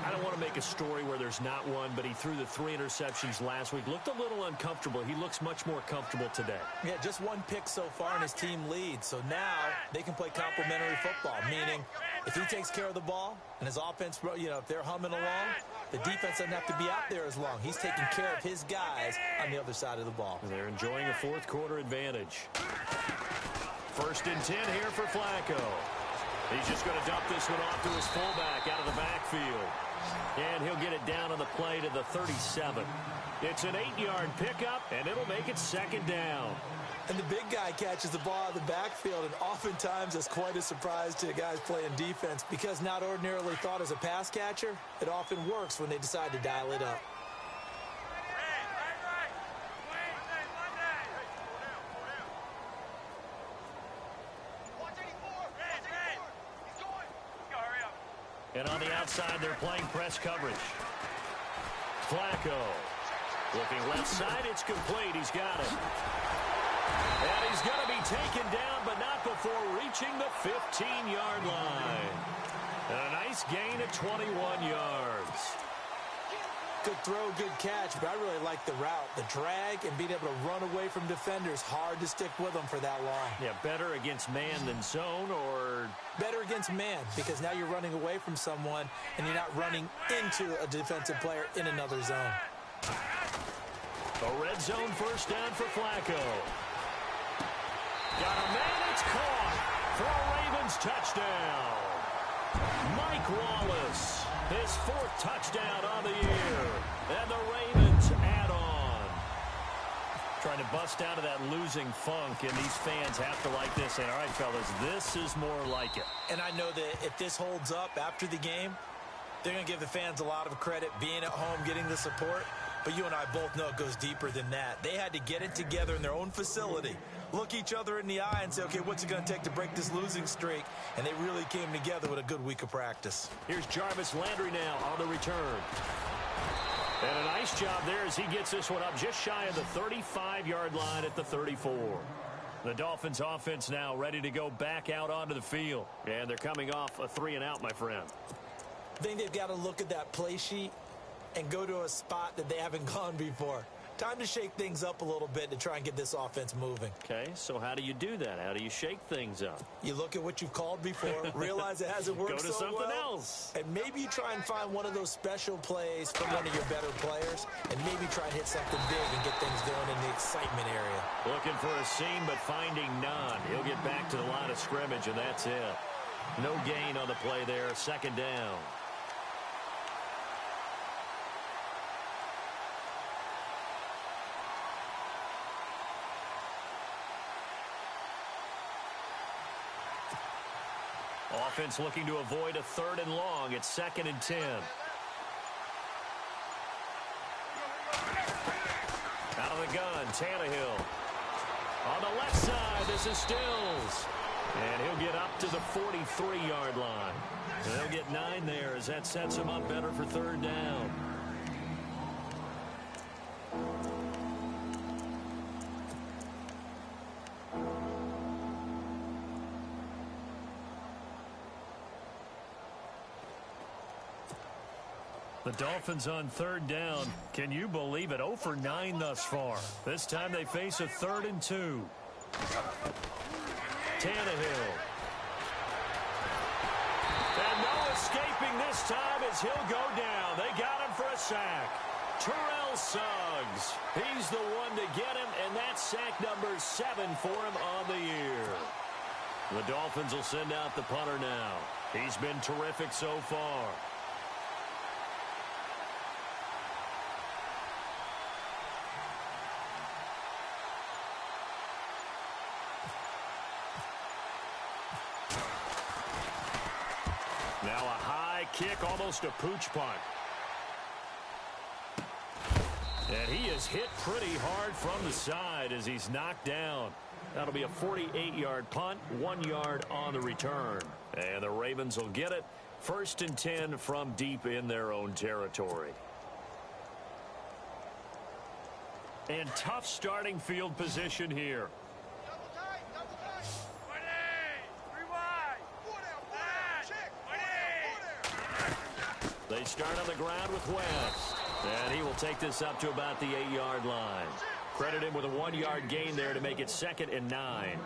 I don't want to make a story where there's not one, but he threw the 3 interceptions last week. Looked a little uncomfortable. He looks much more comfortable today. Yeah, just 1 pick so far and his team leads. So now they can play complementary football, meaning if he takes care of the ball and his offense, if they're humming along, the defense doesn't have to be out there as long. He's taking care of his guys on the other side of the ball. They're enjoying a fourth quarter advantage. 1st and 10 here for Flacco. He's just going to dump this one off to his fullback out of the backfield. And he'll get it down on the play to the 37. It's an 8-yard pickup, and it'll make it 2nd down. And the big guy catches the ball out of the backfield, and oftentimes it's quite a surprise to the guys playing defense because not ordinarily thought as a pass catcher, it often works when they decide to dial it up. And on the outside, they're playing press coverage. Flacco. Looking left side, it's complete. He's got it. And he's going to be taken down, but not before reaching the 15-yard line. And a nice gain of 21 yards. Good throw, good catch, but I really like the route. The drag and being able to run away from defenders, hard to stick with them for that long. Yeah, better against man than zone, or? Better against man, because now you're running away from someone and you're not running into a defensive player in another zone. A red zone 1st down for Flacco. Got a man, it's caught for a Ravens touchdown. Mike Wallace, his 4th touchdown on the year. And the Ravens add on. Trying to bust out of that losing funk, and these fans have to like this. Saying, all right, fellas, this is more like it. And I know that if this holds up after the game, they're going to give the fans a lot of credit, being at home, getting the support. But you and I both know it goes deeper than that. They had to get it together in their own facility, look each other in the eye and say, okay, what's it going to take to break this losing streak? And they really came together with a good week of practice. Here's Jarvis Landry now on the return. And a nice job there as he gets this one up just shy of the 35-yard line at the 34. The Dolphins offense now ready to go back out onto the field. And they're coming off a 3-and-out, my friend. I think they've got to look at that play sheet and go to a spot that they haven't gone before. Time to shake things up a little bit to try and get this offense moving. Okay, so how do you do that? How do you shake things up? You look at what you've called before, realize it hasn't worked so well. Go to something else. And maybe you try and find one of those special plays from one of your better players, and maybe try and hit something big and get things going in the excitement area. Looking for a seam, but finding none. He'll get back to the line of scrimmage, and that's it. No gain on the play there, 2nd down. Offense looking to avoid a 3rd and long. It's 2nd and 10. Out of the gun, Tannehill. On the left side, this is Stills. And he'll get up to the 43-yard line. And they'll get 9 there as that sets him up better for 3rd down. The Dolphins on 3rd down. Can you believe it? 0 for 9 thus far. This time they face a 3rd and 2. Tannehill. And no escaping this time as he'll go down. They got him for a sack. Terrell Suggs. He's the one to get him, and that's sack number 7 for him on the year. The Dolphins will send out the punter now. He's been terrific so far. Now a high kick, almost a pooch punt. And he is hit pretty hard from the side as he's knocked down. That'll be a 48-yard punt, 1 yard on the return. And the Ravens will get it. 1st and 10 from deep in their own territory. And tough starting field position here. They start on the ground with West. And he will take this up to about the 8-yard line. Credit him with a 1-yard gain there to make it 2nd and 9.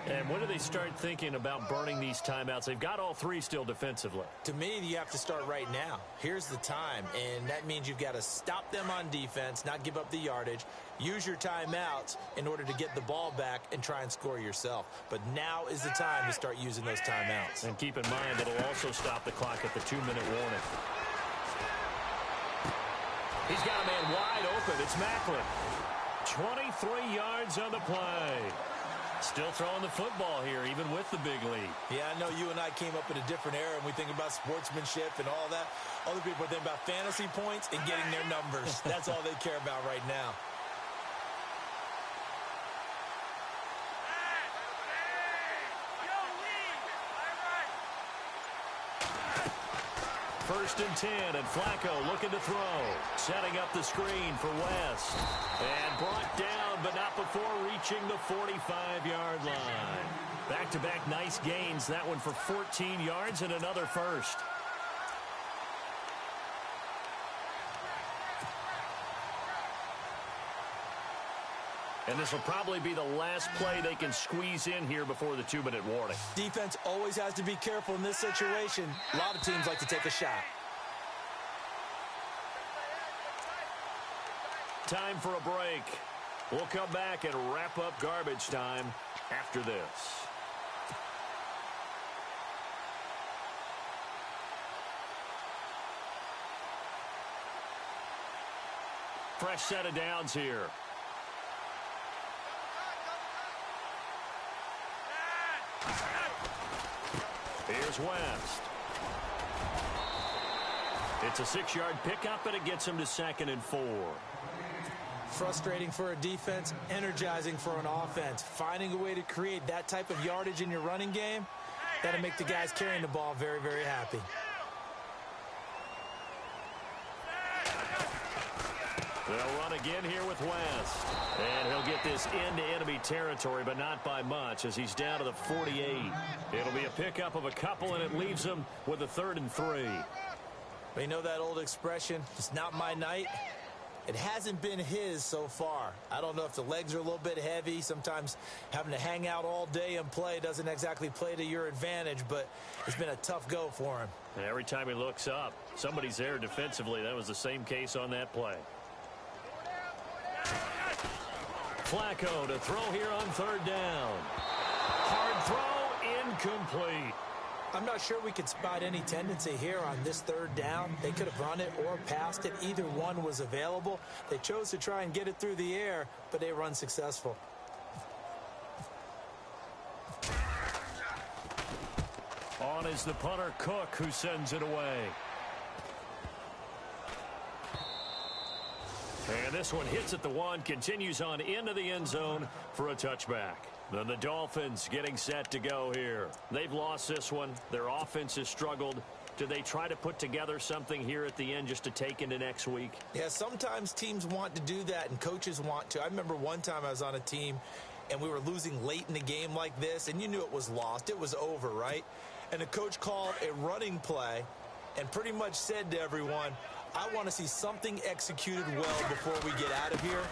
And when do they start thinking about burning these timeouts? They've got all 3 still defensively. To me, you have to start right now. Here's the time, and that means you've got to stop them on defense, not give up the yardage, use your timeouts in order to get the ball back and try and score yourself. But now is the time to start using those timeouts. And keep in mind, it'll also stop the clock at the 2-minute warning. He's got a man wide open. It's Macklin. 23 yards on the play. Still throwing the football here, even with the big lead. Yeah, I know you and I came up in a different era, and we think about sportsmanship and all that. Other people think about fantasy points and getting their numbers. That's all they care about right now. First and 10, and Flacco looking to throw. Setting up the screen for West. And brought down, but not before reaching the 45-yard line. Back-to-back nice gains. That one for 14 yards and another first. And this will probably be the last play they can squeeze in here before the 2-minute warning. Defense always has to be careful in this situation. A lot of teams like to take a shot. Time for a break. We'll come back and wrap up garbage time after this. Fresh set of downs here. Here's West. It's a 6-yard pickup, and it gets him to 2nd and 4. Frustrating for a defense, energizing for an offense. Finding a way to create that type of yardage in your running game, that'll make the guys carrying the ball very, very happy. They'll run again here with West. And he'll get this into enemy territory, but not by much, as he's down to the 48. It'll be a pickup of a couple, and it leaves him with a 3rd and 3. But you know that old expression, it's not my night? It hasn't been his so far. I don't know if the legs are a little bit heavy. Sometimes having to hang out all day and play doesn't exactly play to your advantage, but it's been a tough go for him. And every time he looks up, somebody's there defensively. That was the same case on that play. Flacco to throw here on 3rd down. Hard throw, incomplete. I'm not sure we could spot any tendency here on this 3rd down. They could have run it or passed it. Either one was available. They chose to try and get it through the air, but they were unsuccessful. On is the punter, Cook, who sends it away. And this one hits at the 1, continues on into the end zone for a touchback. Then the Dolphins getting set to go here. They've lost this one. Their offense has struggled. Do they try to put together something here at the end just to take into next week? Yeah, sometimes teams want to do that and coaches want to. I remember one time I was on a team and we were losing late in the game like this, and you knew it was lost. It was over, right? And the coach called a running play and pretty much said to everyone, I want to see something executed well before we get out of here.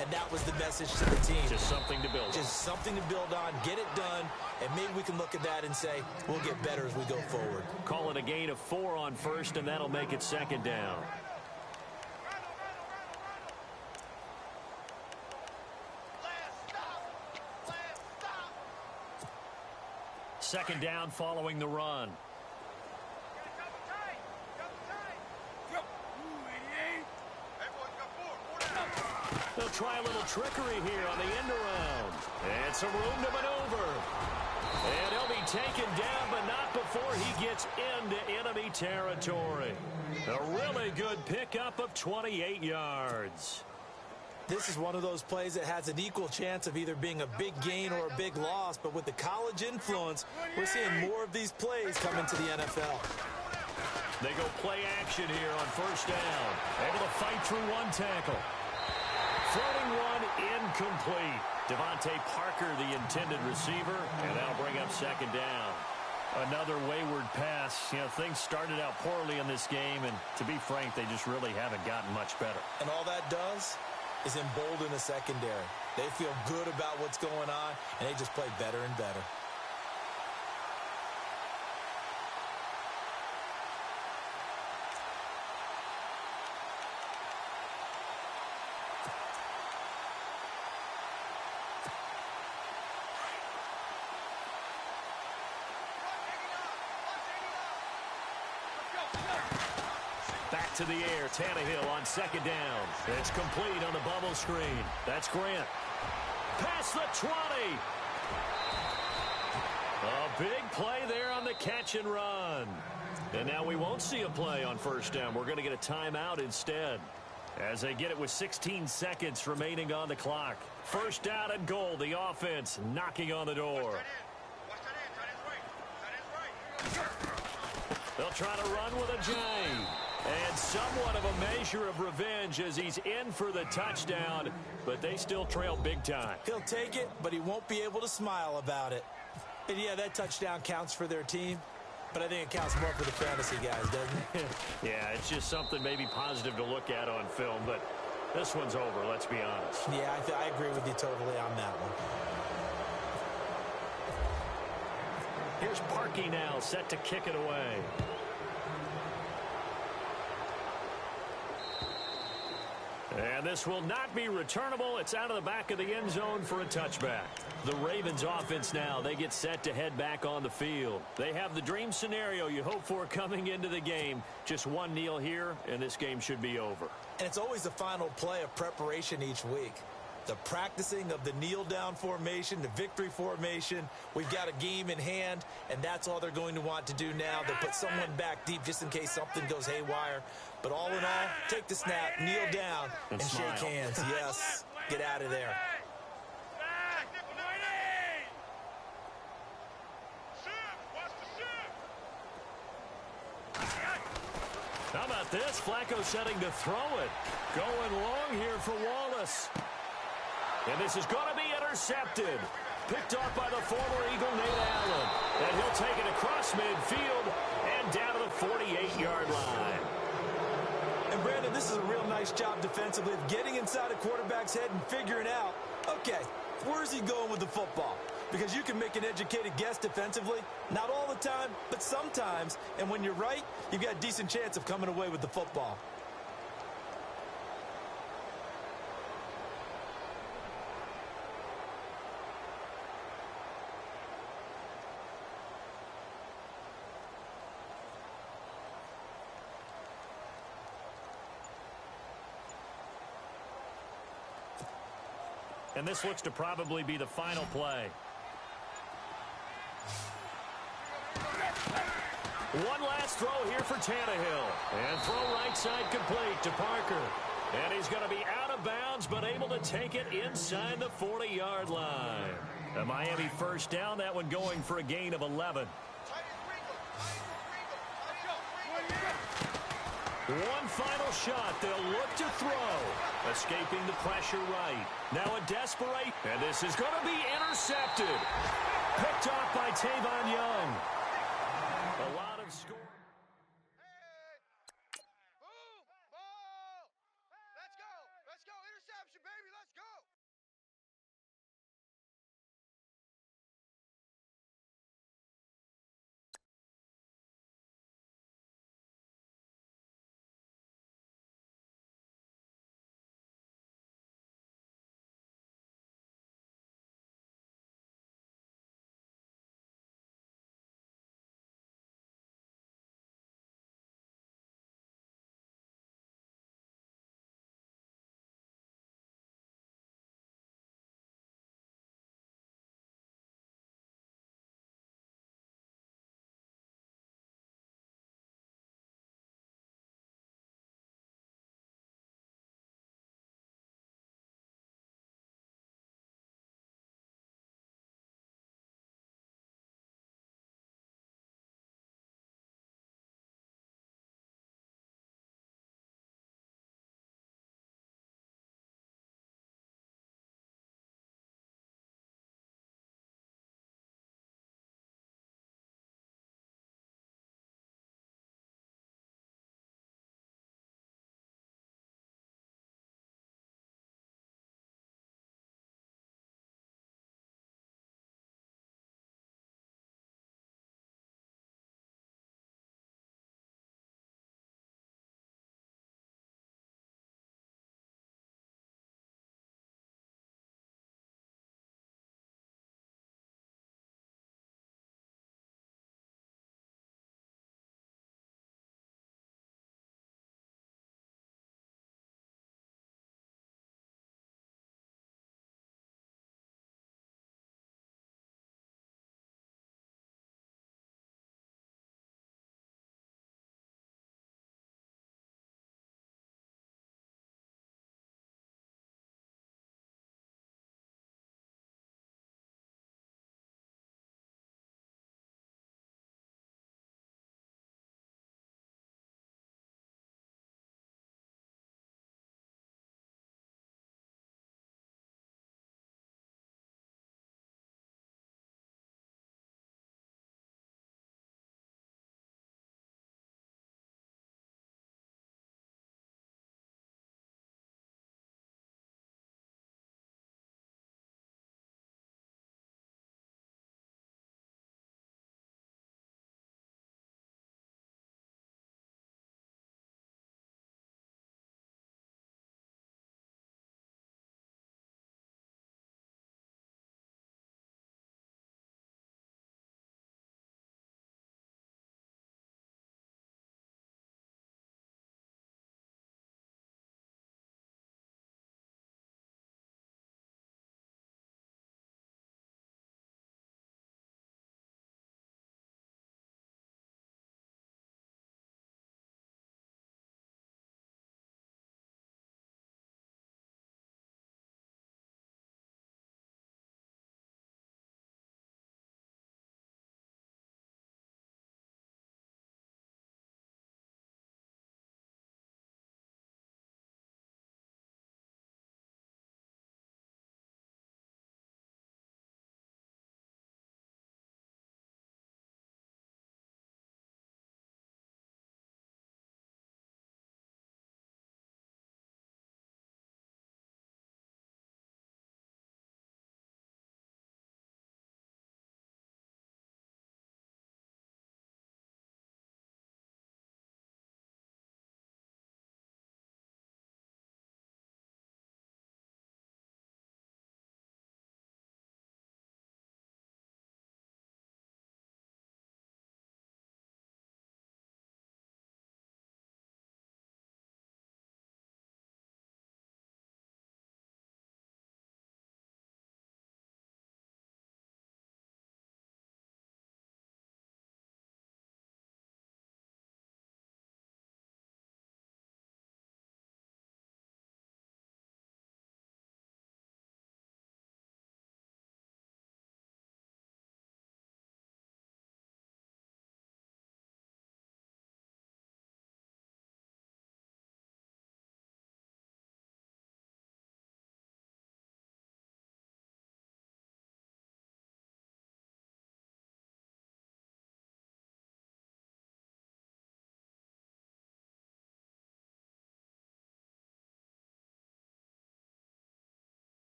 And that was the message to the team. Just something to build on. Just something to build on, get it done, and maybe we can look at that and say, we'll get better as we go forward. Call it a gain of 4 on 1st, and that'll make it 2nd down. Second down following the run. They'll try a little trickery here on the end around. And some room to maneuver. And he'll be taken down, but not before he gets into enemy territory. A really good pickup of 28 yards. This is one of those plays that has an equal chance of either being a big gain or a big loss, but with the college influence, we're seeing more of these plays come into the NFL. They go play action here on 1st down. Able to fight through one tackle. Floating one, incomplete. Devontae Parker, the intended receiver, and that'll bring up second down. Another wayward pass. You know, things started out poorly in this game, and to be frank, they just really haven't gotten much better. And all that does is embolden a secondary. They feel good about what's going on, and they just play better and better. Back to the air, Tannehill on second down. It's complete on the bubble screen. That's Grant. Past the 20. A big play there on the catch and run. And now we won't see a play on first down. We're going to get a timeout instead, as they get it with 16 seconds remaining on the clock. First down and goal. The offense knocking on the door. They'll try to run with a J. And somewhat of a measure of revenge as he's in for the touchdown, but they still trail big time. He'll take it, but he won't be able to smile about it. And yeah, that touchdown counts for their team, but I think it counts more for the fantasy guys, doesn't it? Yeah, it's just something maybe positive to look at on film, but this one's over, let's be honest. Yeah, I agree with you totally on that one. Here's Parkey now, set to kick it away. And this will not be returnable. It's out of the back of the end zone for a touchback. The Ravens offense now, they get set to head back on the field. They have the dream scenario you hope for coming into the game. Just one kneel here, and this game should be over. And it's always the final play of preparation each week. The practicing of the kneel-down formation, the victory formation. We've got a game in hand, and that's all they're going to want to do now. They'll put someone back deep just in case something goes haywire. But all in all, take the snap, kneel down, and shake hands. Yes, get out of there. How about this? Flacco setting to throw it. Going long here for Wallace. And this is going to be intercepted. Picked off by the former Eagle, Nate Allen. And he'll take it across midfield and down to the 48-yard line. And, Brandon, this is a real nice job defensively of getting inside a quarterback's head and figuring out, okay, where's he going with the football? Because you can make an educated guess defensively. Not all the time, but sometimes. And when you're right, you've got a decent chance of coming away with the football. And this looks to probably be the final play. One last throw here for Tannehill. And throw right side complete to Parker. And he's going to be out of bounds, but able to take it inside the 40-yard line. A Miami first down, that one going for a gain of 11. One final shot. They'll look to throw. Escaping the pressure right. Now a desperate. And this is going to be intercepted. Picked off by Tavon Young.